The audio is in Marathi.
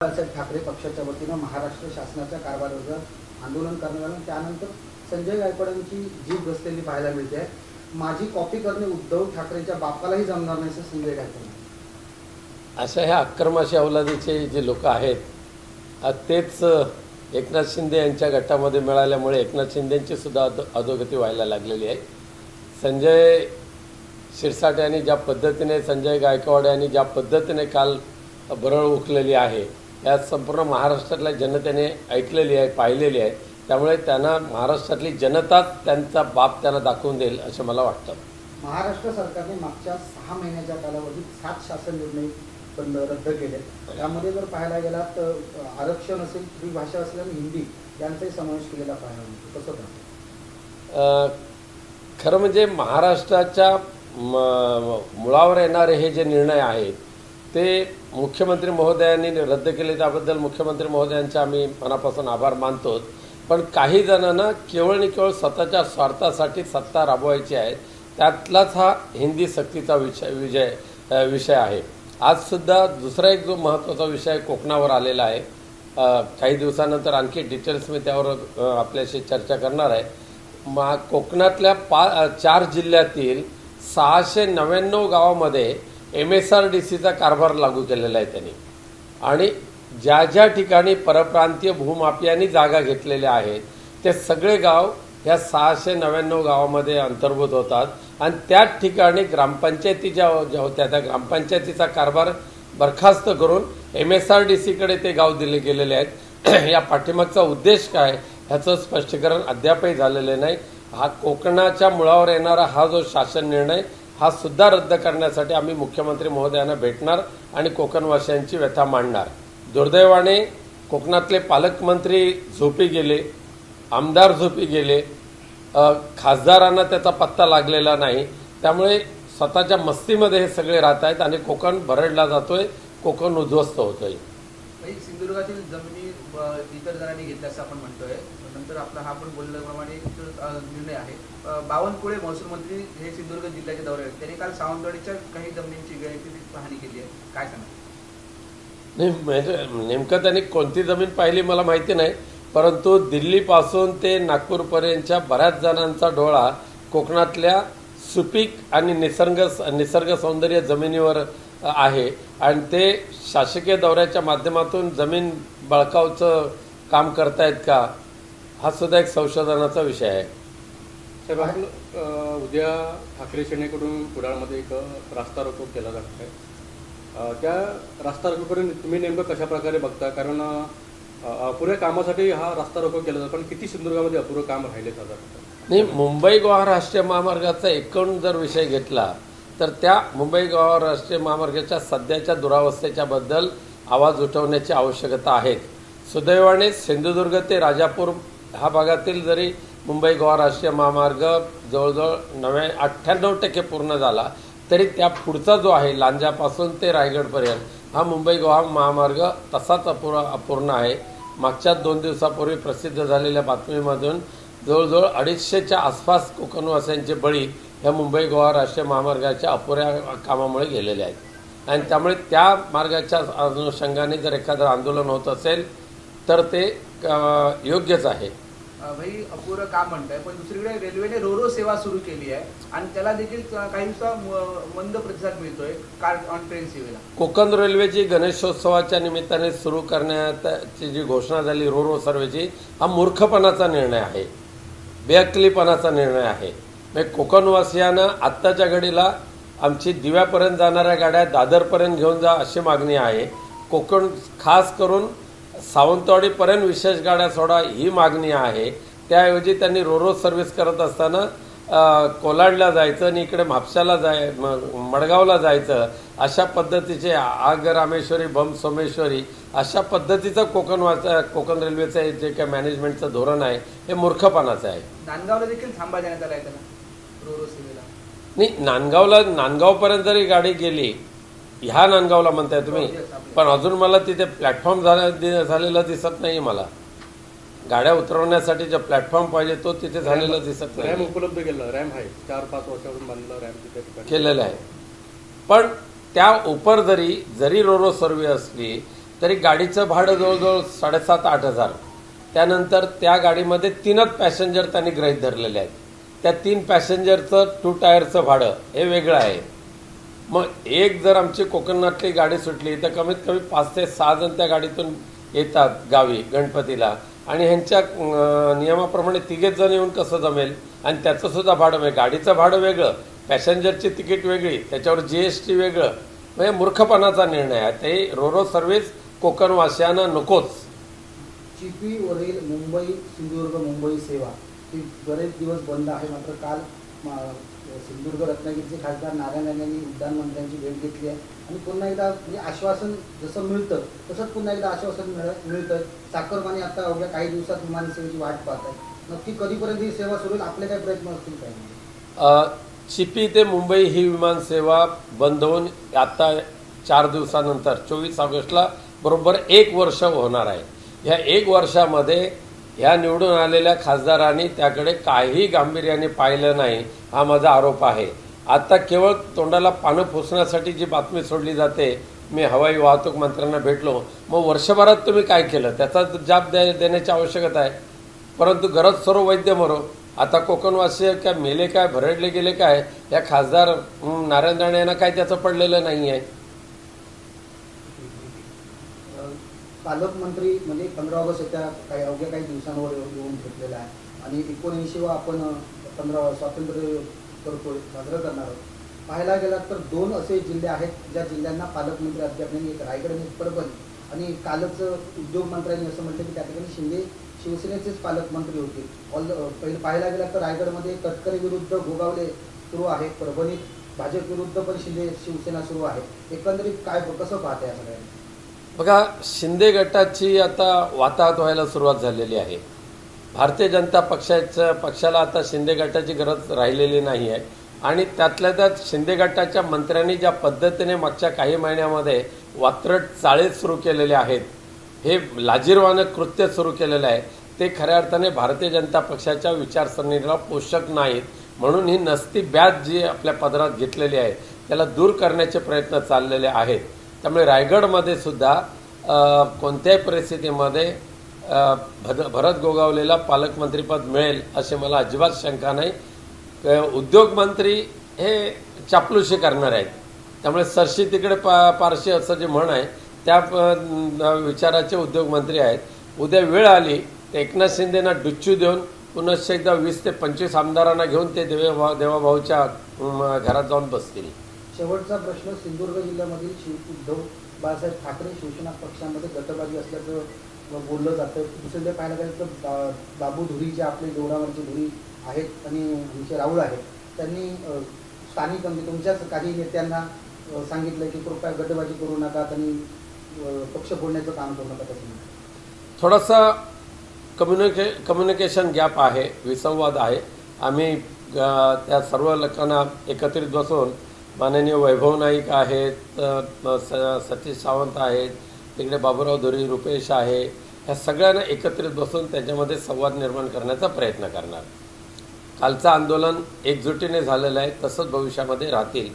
बाळासाहेब ठाकरे पक्षाच्या वतीनं महाराष्ट्र शासनाच्या कारभाराविरोधात आंदोलन करण्यात आलं। त्यानंतर संजय गायकवाडांची जीभ घसलेली पाहायला मिळते आहे। माझी कॉपी करणे उद्धव ठाकरेंच्या बापालाही जमणार नाही असं संजय गायकवाड। अशा ह्या अक्रमाशी अवलादीचे जे लोक आहेत तेच एकनाथ शिंदे यांच्या गटामध्ये मिळाल्यामुळे एकनाथ शिंदेंची सुद्धा अधोगती व्हायला लागलेली आहे। संजय शिरसाट यांनी ज्या पद्धतीने संजय गायकवाड यांनी ज्या पद्धतीने काल बरळ उकलेली आहे या संपूर्ण महाराष्ट्रातल्या जनतेने ऐकलेली आहे, पाहिलेली आहे। त्यामुळे त्यांना महाराष्ट्रातली जनताच त्यांचा बाप त्यांना दाखवून देईल असं मला वाटतं। महाराष्ट्र सरकारने मागच्या 6 महिन्याच्या कालावधीत 7 शासन निर्णय पण रद्द केले। त्यामध्ये जर पाहायला गेला तर आरक्षण असेल, त्रिभाषा असेल आणि हिंदी यांचाही समावेश केलेला पाहायला मिळतो। कसं का? खरं म्हणजे महाराष्ट्राच्या मुळावर येणारे हे जे निर्णय आहेत ते मुख्यमंत्री महोदयांनी रद्द केले, त्याबद्दल मुख्यमंत्री महोदयांचे आम्ही मनापासून आभार मानतो। पण काही जणांना केवळ आणि केवळ स्वतःच्या स्वार्थासाठी सत्ता राबवायची आहे, त्यातलाच हा हिंदी सक्तीचा विषय आहे। आज सुद्धा दुसरा एक जो महत्त्वाचा विषय कोकणावर आलेला आहे। काही दिवसानंतर आणखी डिटेल्स मी त्यावर आपल्याशी चर्चा करणार आहे। कोकणातल्या 4 जिल्ह्यातील 699 गावामध्ये MSRDCचा कारभार लागू केलेला आहे त्यांनी, आणि ज्या ज्या ठिकाणी परप्रांतीय भूमाफियांनी जागा घेतलेल्या आहेत ते सगळे गाव ह्या 699 गावामध्ये अंतर्भूत होतात। आणि त्याच ठिकाणी ग्रामपंचायती ज्या होत्या त्या ग्रामपंचायतीचा कारभार बरखास्त करून MSRDCकडे ते गाव दिले गेलेले आहेत। या पाठीमागचा उद्देश काय ह्याचं स्पष्टीकरण अद्यापही झालेलं नाही। हा कोकणाच्या मुळावर येणारा हा जो शासन निर्णय हा सुद्धा रद्द करण्यासाठी आम्ही मुख्यमंत्री महोदयांना भेटणार आणि कोकणवासियांची व्यथा मांडणार। दुर्दैवाने कोकणातले पालकमंत्री झोपी गेले, आमदार झोपी गेले, खासदारांना त्याचा पत्ता लागलेला नाही। त्यामुळे स्वतःच्या मस्तीमध्ये हे सगळे राहत आहेत आणि कोकण भरडला जातोय, कोकण उद्ध्वस्त होतोय। सिंधुदुर्गातील जमिनी इतर जणांनी घेतल्या असं आपण म्हणतोय। नंतर आपला हा पण बोलल्याप्रमाणे निर्णय आहे। बावनकुळे महसूल मंत्री हे सिंधुदुर्ग जिल्ह्याचे दौरे आहेत, त्यांनी काल सावंतवाडीच्या काही जमिनींची पाहणी केली आहे, काय सांगा? नाही, नेमकं त्यांनी कोणती जमीन पाहिली मला माहिती नाही, परंतु दिल्लीपासून ते नागपूरपर्यंतच्या बऱ्याच जणांचा डोळा कोकणातल्या सुपीक आणि निसर्ग सौंदर्य जमिनीवर आहे आणि ते शासकीय दौऱ्याच्या माध्यमातून जमीन बळकावचं काम करतायत का हा सुद्धा एक संशोधनाचा विषय आहे। साहेब, उद्या ठाकरे सेनेकडून कुडाळमध्ये एक रास्ता रोको केला जात आहे। त्या रास्ता रोकोकडून तुम्ही नेमकं कशा प्रकारे बघता? कारण अपुऱ्या कामासाठी हा रास्ता रोको केला जातो, पण किती सिंधुदुर्गामध्ये अपुरं काम राहिले जातात? नाही, मुंबई गोवा राष्ट्रीय महामार्गाचा एकूण जर विषय घेतला तर त्या मुंबई गोवा राष्ट्रीय महामार्गाच्या सध्याच्या दुरावस्थेच्या बद्दल आवाज उठवण्याची आवश्यकता आहे। सुदैवाने सिंधुदुर्ग ते राजापूर ह्या भागातील जरी मुंबई गोवा राष्ट्रीय महामार्ग जवळजवळ 98% पूर्ण झाला तरी त्या पुढचा जो आहे लांजापासून ते रायगडपर्यंत हा मुंबई गोवा महामार्ग तसाच अपूर्ण आहे। मागच्या 2 दिवसापूर्वी प्रसिद्ध झालेल्या बातमीमधून जवळजवळ 250च्या आसपास कोकणवासियांचे बळी ह्या मुंबई गोवा राष्ट्रीय महामार्गाच्या अपुऱ्या कामामुळे गेलेले आहेत आणि त्यामुळे त्या मार्गाच्या अनुषंगाने जर एखादं आंदोलन होत असेल तर ते योग्यच आहे। भाई अपुरं काम म्हणताय, पण दुसरीकडे रेल्वेने रोरो सेवा सुरू केली आहे आणि त्याला देखील काहीसा मंद प्रतिसाद मिळतोय कार ऑन ट्रेन सेवेला। कोकण रेल्वेची गणेशोत्सवाच्या निमित्ताने सुरू करण्याची जी घोषणा झाली रोरो सर्वेची, हा मूर्खपणाचा निर्णय आहे, बेअक्कलीपणाचा निर्णय आहे। म्हणजे कोकणवासियांना आत्ताच्या घडीला आमची दिव्यापर्यंत जाणाऱ्या गाड्या दादरपर्यंत घेऊन जा अशी मागणी आहे। कोकण खास करून सावंतवाडीपर्यंत विशेष गाड्या सोडा ही मागणी आहे। त्याऐवजी त्यांनी रोरो सर्व्हिस करत असताना कोलाडला जायचं आणि इकडे म्हापशाला मडगावला जायचं अशा पद्धतीचे आग रामेश्वरी बम सोमेश्वरी अशा पद्धतीचं कोकण रेल्वेचं जे काही मॅनेजमेंटचं धोरण आहे हे मूर्खपणाचं आहे। नांदगावला देखील थांबा देण्यात आला आहे रोरो सेवेला। नाही, नांदगावपर्यंत जरी गाडी गेली, ह्या नांदगावला म्हणताय तुम्ही, पण अजून मला तिथे प्लॅटफॉर्म झालेला दिसत नाही। मला गाड्या उतरवण्यासाठी जो प्लॅटफॉर्म पाहिजे तो तिथे झालेला दिसत नाही। रॅम उपलब्ध केलं, रॅम आहे 4-5 वर्षापासून बांधलं रॅम तिथे केलेलं आहे, पण त्या उपर जरी रोरो सर्व्हिस असली तरी गाडीचं भाडं जवळजवळ 7,500-8,000. त्यानंतर त्या गाडीमध्ये 3च पॅसेंजर त्यांनी गृहीत धरलेले आहेत. त्या 3 पॅसेंजरचं 2 टायरचं भाडं हे वेगळं आहे. मग एक जर आमची कोकणातली गाडी सुटली तर कमीत कमी 5 ते 6 जण त्या गाडीतून येतात गावी गणपतीला, आणि ह्यांच्या नियमाप्रमाणे 3 जण येऊन कसं जमेल? आणि त्याचं सुद्धा भाडं वेगळं, गाडीचं भाडं वेगळं, पॅसेंजरची तिकीट वेगळी, त्याच्यावर GST वेगळं. म्हणजे मूर्खपणाचा निर्णय आहे. ते रोरो सर्व्हिस कोकणवासियांना नकोच. चिपीवरील मुंबई सिंधुदुर्ग मुंबई सेवा ही बरेच दिवस बंद आहे. मात्र काल सिंधुदुर्ग रत्नागिरीचे खासदार नारायण राणे यांनी उड्डाण मंत्र्यांची भेट घेतली आहे आणि पुन्हा एकदा म्हणजे आश्वासन जसं मिळतं तसंच पुन्हा एकदा आश्वासन मिळतं. चाकरमानी आता अवघ्या काही दिवसात विमान सेवेची वाट पाहत आहे. नक्की कधीपर्यंत ही सेवा सुरू होईल? आपले काय प्रयत्न असतील काय? चिपी ते मुंबई ही विमान सेवा बंद होऊन आता 4 दिवसानंतर 24 ऑगस्टला बरोबर 1 वर्ष होणार आहे. ह्या 1 वर्षामध्ये ह्या निवडून आलेल्या खासदारांनी त्याकडे काही गांभीर्याने पाहिलं नाही, हा माझा आरोप आहे. आता केवळ तोंडाला पानं पुसण्यासाठी जी बातमी सोडली जाते, मी हवाई वाहतूक मंत्र्यांना भेटलो, मग वर्षभरात तुम्ही काय केलं त्याचा जाब देण्याची आवश्यकता आहे. परंतु गरज सर्व वैद्य मरो. आता कोकणवासी काय मेले काय, भरडले गेले काय, या खासदार नारायण राणे यांना काय त्याचं पडलेलं नाही आहे. पालकमंत्री म्हणजे 15 ऑगस्ट येत्या अवघ्या काही दिवसांवर येऊन घेतलेला आहे आणि 79वा आपण 15 स्वातंत्र्य करतोय, साजरं करणार आहोत. पाहायला गेलात तर 2 असे जिल्हे आहेत ज्या जिल्ह्यांना पालकमंत्री अद्याप नाही. एक रायगड आणि एक परभणी. आणि कालच उद्योग मंत्र्यांनी असं म्हटलं की त्या ठिकाणी शिंदे शिवसेनेचेच पालकमंत्री होते. पहिले पाहायला गेलात तर रायगडमध्ये तटकरे विरुद्ध गोगावले सुरू आहे, परभणीत भाजप विरुद्ध पण शिंदे शिवसेना सुरू आहे. एकंदरीत काय कसं पाहते या सगळ्यांनी? बघा, शिंदे गटाची आता वाताहत व्हायला सुरुवात झालेली आहे. भारतीय जनता पक्षाला आता शिंदे गटाची गरज राहिलेली नाही आहे. आणि त्यातल्या त्यात शिंदे गटाच्या मंत्र्यांनी ज्या पद्धतीने मागच्या काही महिन्यामध्ये वात्रट चाळे सुरू केलेले आहेत, हे लाजिरवाणं कृत्य सुरू केलेलं आहे, ते खऱ्या अर्थाने भारतीय जनता पक्षाच्या विचारसरणीला पोषक नाहीत. म्हणून ही नसती बॅच जी आपल्या पदरात घेतलेली आहे त्याला दूर करण्याचे प्रयत्न चाललेले आहेत. त्यामुळे रायगडमध्ये सुद्धा कोणत्याही परिस्थितीमध्ये भरत गोगावलेला पालकमंत्रीपद मिळेल असे मला अजिबात शंका नाही. उद्योगमंत्री हे चापलुशी करणार आहेत, त्यामुळे सरशी तिकडे पारशी असं जे म्हण आहे त्या विचाराचे उद्योगमंत्री आहेत. उद्या वेळ आली तर एकनाथ शिंदेना डुच्चू देऊन पुन्हा एकदा 20 ते 25 आमदारांना घेऊन ते देवाभाऊच्या घरात जाऊन बसतील. शेवटचा प्रश्न, सिंधुदुर्ग जिल्ह्यामधील उद्धव बाळासाहेब ठाकरे शिवसेना पक्षामध्ये गटबाजी असल्याचं बोललं जातं. दुसरीकडे पाहायला गेलं तर बाबू धुरी जे आपले देवळावरचे धुरी आहेत आणि आमचे राहुल आहेत, त्यांनी स्थानिक म्हणजे तुमच्याच काही नेत्यांना सांगितलं की कृपया गटबाजी करू नका आणि पक्ष फोडण्याचं काम करू नका. त्याचं थोडासा कम्युनिकेशन गॅप आहे, विसंवाद आहे. आम्ही त्या सर्व लोकांना एकत्रित बसून, माननीय वैभव नाईक आहेत, सतीश सावंत आहेत, तिकडे बाबूराव धुरी, रुपेश आहे, ह्या सगळ्यांना एकत्रित बसून त्याच्यामध्ये संवाद निर्माण करण्याचा प्रयत्न करणार. कालचं आंदोलन एकजुटीने झालेलं आहे, तसंच भविष्यामध्ये राहतील